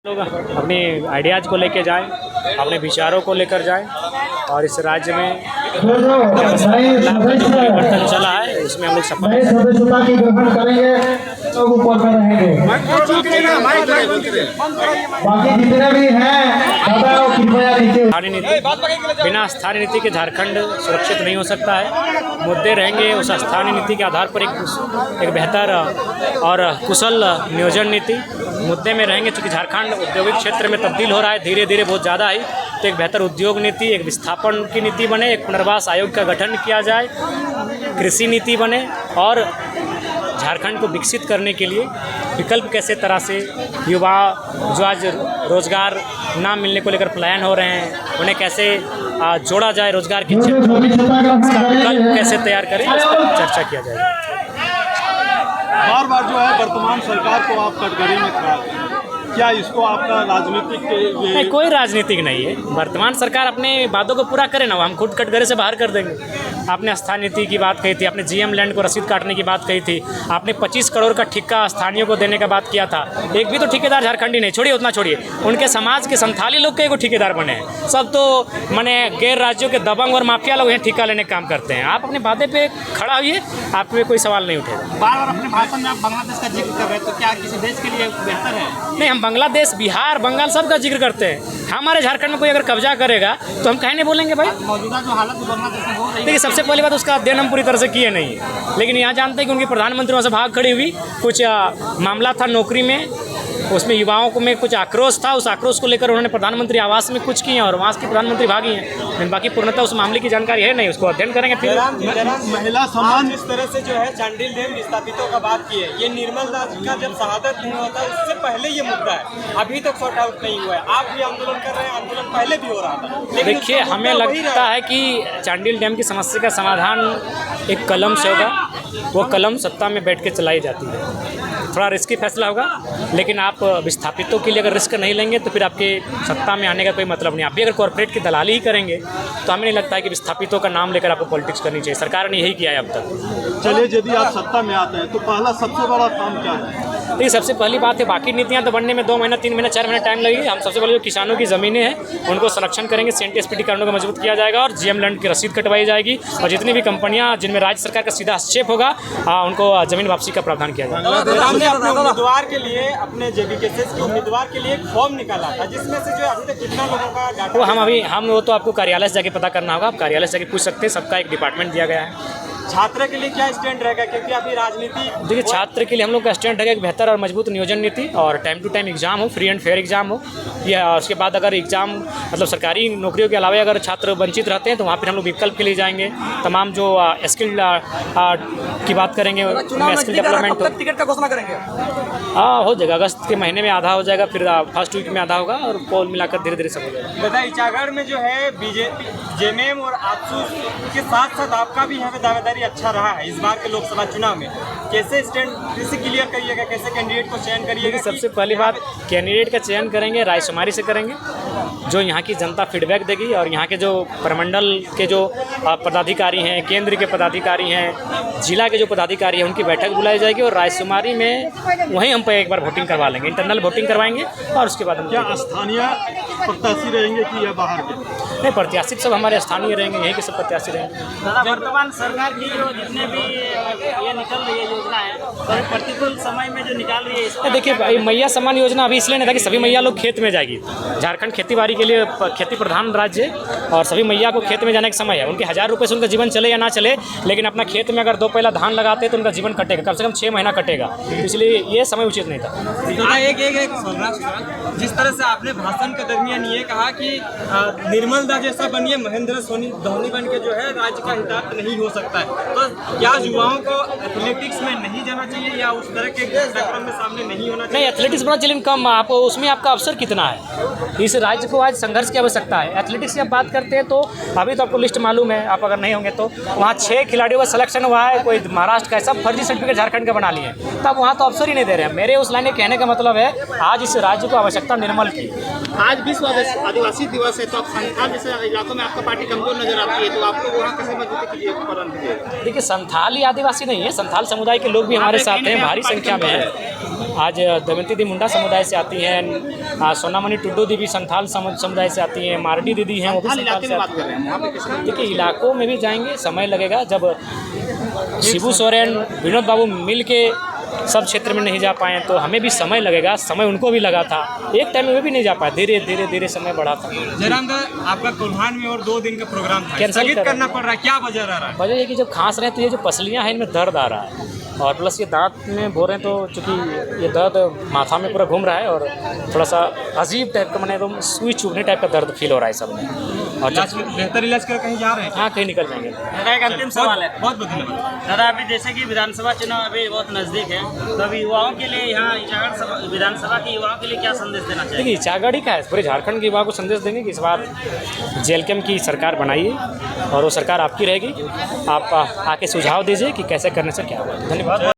लोग अपनी आइडियाज़ को लेकर जाएं, अपने विचारों को लेकर जाएं और इस राज्य में परिवर्तन चला है उसमें हम लोग सफल बिना स्थानीय नीति के झारखंड सुरक्षित नहीं हो सकता है। मुद्दे रहेंगे उस स्थानीय नीति के आधार पर एक बेहतर और कुशल नियोजन नीति मुद्दे में रहेंगे। चूँकि झारखंड औद्योगिक क्षेत्र में तब्दील हो रहा है धीरे धीरे बहुत ज़्यादा ही, तो एक बेहतर उद्योग नीति, एक विस्थापन की नीति बने, एक पुनर्वास आयोग का गठन किया जाए, कृषि नीति बने और झारखंड को विकसित करने के लिए विकल्प कैसे तरह से युवा जो आज रोज़गार ना मिलने को लेकर पलायन हो रहे हैं उन्हें कैसे जोड़ा जाए रोज़गार की क्षेत्र में, इसका विकल्प कैसे तैयार करें इस पर चर्चा किया जाएगा। बार बार जो है वर्तमान सरकार को आप कटघरे में खड़ा हैं, क्या इसको आपका राजनीतिक नहीं, कोई राजनीतिक नहीं है। वर्तमान सरकार अपने वादों को पूरा करे ना, हम खुद कटघरे से बाहर कर देंगे। आपने स्थानीय नीति की बात कही थी, आपने जीएम लैंड को रसीद काटने की बात कही थी, आपने 25 करोड़ का ठेका स्थानीयों को देने का बात किया था। एक भी तो ठेकेदार झारखंडी नहीं, छोड़िए उतना छोड़िए, उनके समाज के संथाली लोग के एगो ठेकेदार बने हैं। सब तो माने गैर राज्यों के दबंग और माफिया लोग यहाँ ठेका लेने का काम करते हैं। आप अपने वादे पे खड़ा होइए, आप पे कोई सवाल नहीं उठेगा। बार बार अपने भाषण में आप बांग्लादेश का जिक्र कर रहे हैं, तो क्या किसी देश के लिए बेहतर है? नहीं, हम बांग्लादेश, बिहार, बंगाल सब का जिक्र करते हैं। हमारे झारखंड में कोई अगर कब्जा करेगा तो हम कहीं नहीं बोलेंगे भाई। मौजूदा जो हालत बांग्लादेश में हो रही है, देखिए सबसे पहली बात उसका अध्ययन हम पूरी तरह से किए नहीं, लेकिन यहाँ जानते हैं कि उनके प्रधानमंत्री वहाँ से भाग खड़ी हुई। कुछ मामला था नौकरी में, उसमें युवाओं को में कुछ आक्रोश था, उस आक्रोश को लेकर उन्होंने प्रधानमंत्री आवास में कुछ किए और वहाँ के प्रधानमंत्री भागी हैं। लेकिन बाकी पूर्णतः उस मामले की जानकारी है नहीं, उसको अध्ययन करेंगे फिर। महिला सम्मान इस तरह से जो है चांडिल डैम विस्थापितों का बात की है, ये निर्मल दास का जब शहादत नहीं होता उससे पहले ये मुद्दा है, अभी तक सॉर्ट आउट नहीं हुआ है। आप भी आंदोलन कर रहे हैं, आंदोलन पहले भी हो रहा था। देखिए हमें लगता है कि चांडिल डैम की समस्या का समाधान एक कलम से होगा, वो कलम सत्ता में बैठ के चलाई जाती है। थोड़ा रिस्की फैसला होगा, लेकिन आप विस्थापितों के लिए अगर रिस्क नहीं लेंगे तो फिर आपके सत्ता में आने का कोई मतलब नहीं। आप भी अगर कॉर्पोरेट की दलाली ही करेंगे तो हमें नहीं लगता है कि विस्थापितों का नाम लेकर आपको पॉलिटिक्स करनी चाहिए। सरकार ने यही किया है अब तक। चलिए, यदि आप सत्ता में आते हैं तो पहला सबसे बड़ा काम क्या है? देखिए सबसे पहली बात है, बाकी नीतियाँ तो बनने में 2 महीना 3 महीना 4 महीना टाइम लगेगी। हम सबसे पहले जो किसानों की ज़मीनें हैं उनको संरक्षण करेंगे, CNTSPT कानूनों को मजबूत किया जाएगा और GM लैंड की रसीद कटवाई जाएगी और जितनी भी कंपनियाँ जिनमें राज्य सरकार का सीधा हस्तक्षेप होगा उनको ज़मीन वापसी का प्रावधान किया जाएगा। उम्मीदवार के लिए अपने JBKSS के उम्मीदवार के लिए एक फॉर्म निकाला था, जिसमें से जो अभी तक कितना लोगों का डाटा वो तो आपको कार्यालय से जाके पता करना होगा। आप कार्यालय से जाके पूछ सकते हैं, सबका एक डिपार्टमेंट दिया गया है। छात्र के लिए क्या स्टैंड रहेगा, क्योंकि अभी राजनीति देखिए छात्र के लिए हम लोग का स्टैंड रहेगा एक बेहतर और मजबूत नियोजन नीति और टाइम टू टाइम एग्जाम हो, फ्री एंड फेयर एग्जाम हो। या उसके बाद अगर एग्जाम मतलब सरकारी नौकरियों के अलावा अगर छात्र वंचित रहते हैं तो वहाँ पर हम लोग विकल्प के लिए जाएंगे। तमाम जो स्किल की बात करेंगे, स्किल डेवलपमेंट टिकट का घोषणा करेंगे। हो जाएगा, अगस्त के महीने में आधा हो जाएगा, फिर फर्स्ट वीक में आधा होगा और पोल मिलाकर धीरे धीरे सब हो जाएगा। दादा इचागढ़ में जो है बीजेपी, जेएमएम और आजसू के साथ साथ आपका भी यहाँ पे दावेदारी अच्छा रहा है इस बार के लोकसभा चुनाव में। कैसे स्टैंड फिर से क्लियर करिएगा, कैसे कैंडिडेट को चयन करिएगा? सबसे पहली बात, कैंडिडेट का चयन करेंगे रायशुमारी से करेंगे, जो यहाँ की जनता फीडबैक देगी और यहाँ के जो प्रमंडल के जो पदाधिकारी हैं, केंद्र के पदाधिकारी हैं, जिला के जो पदाधिकारी हैं, उनकी बैठक बुलाई जाएगी और रायशुमारी में वहीं हम पे एक बार वोटिंग करवा लेंगे, इंटरनल वोटिंग करवाएंगे और उसके बाद हम क्या स्थानीय प्रत्याशी रहेंगे कि या बाहर के? नहीं, प्रत्याशी सब हमारे स्थानीय रहेंगे, यहीं के सब प्रत्याशी रहेंगे। वर्तमान सरकार की जो जितने भी ये निकल रही है योजना है, तो प्रतिकूल समय में जो निकाल रही है, देखिए मैया सम्मान योजना अभी इसलिए नहीं था कि सभी मैया लोग खेत में जाएगी। झारखंड खेती बाड़ी के लिए खेती प्रधान राज्य और सभी मैया को खेत में जाने का समय है। उनके 1000 रुपये से उनका जीवन चले या ना चले, लेकिन अपना खेत में अगर 2 पहला धान लगाते तो उनका जीवन कटेगा, कम से कम 6 महीना कटेगा, इसलिए ये समय उचित नहीं था। एक जिस तरह से आपने भाषण के दरमियान ये कहा कि निर्मल दास जैसा बनिए, महेंद्र धोनी बन के जो है राज्य का हितार्थ नहीं हो सकता है, तो क्या युवाओं को एथलेटिक्स में नहीं जाना चाहिए या उस तरह के कार्यक्रम में सामने नहीं होना चाहिए? नहीं, एथलेटिक्स बनना चाहिए, कम आप उसमें आपका अवसर कितना है। इस राज्य को आज संघर्ष की आवश्यकता है। एथलेटिक्स की आप बात करते हैं तो अभी तो आपको लिस्ट मालूम है, आप अगर नहीं होंगे तो वहाँ 6 खिलाड़ियों का सिलेक्शन हुआ है, कोई महाराष्ट्र का, सब फर्जी सर्टिफिकेट झारखंड का बना लिए, तब वहाँ तो अवसर ही नहीं दे रहे हैं। मेरे उस लाइन में कहने का मतलब है आज इस राज्य को आवश्यकता निर्मल की। आज विश्व आदिवासी दिवस है, तो आप संथाल जैसे इलाकों में आपका पार्टी कमजोर नजर आती है, तो आपको वहाँ कैसे मजबूती कीजिए? देखिए संथाली आदिवासी नहीं है, संथाल समुदाय के लोग भी हमारे साथ हैं, भारी संख्या में है। आज दमयंती दी मुंडा समुदाय से आती हैं, सोनामणि टुड्डू दी भी संथाल समुदाय से आती हैं, मारडी दीदी हैं वो भी संथाल से आती हैं। देखिए इलाकों में भी जाएंगे, समय लगेगा। जब शिबू सोरेन विनोद बाबू मिल के सब क्षेत्र में नहीं जा पाए तो हमें भी समय लगेगा। समय उनको भी लगा था, एक टाइम में वे भी नहीं जा पाए, धीरे धीरे धीरे समय बढ़ा था। जयराम दा, आपका कोल्हान में और 2 दिन का प्रोग्राम था, कैंसिल स्थगित करना पड़ रहा है, क्या वजह रहा है? वजह ये कि जब खांस रहे हैं तो ये जो पसलियाँ हैं इनमें दर्द आ रहा है, और प्लस ये दांत में बोल रहे हैं तो चूँकि ये दर्द माथा में पूरा घूम रहा है और थोड़ा सा अजीब टाइप का, मैंने एकदम सुई चुभने टाइप का दर्द फील हो रहा है सब में। और बेहतर इलाज कर कहीं जा रहे हैं? हाँ, कहीं निकल जाएंगे। दादा एक अंतिम सवाल है। बहुत बहुत धन्यवाद दादा, अभी जैसे कि विधानसभा चुनाव अभी बहुत नज़दीक है, तो अभी युवाओं के लिए यहाँ इचागढ़ विधानसभा के युवाओं के लिए क्या संदेश देना चाहिए? देखिए इचागढ़ का है, पूरे झारखंड के युवा को संदेश देंगे कि इस बार JLK की सरकार बनाइए और वो सरकार आपकी रहेगी। आप आके सुझाव दीजिए कि कैसे करने से क्या होगा। धन्यवाद।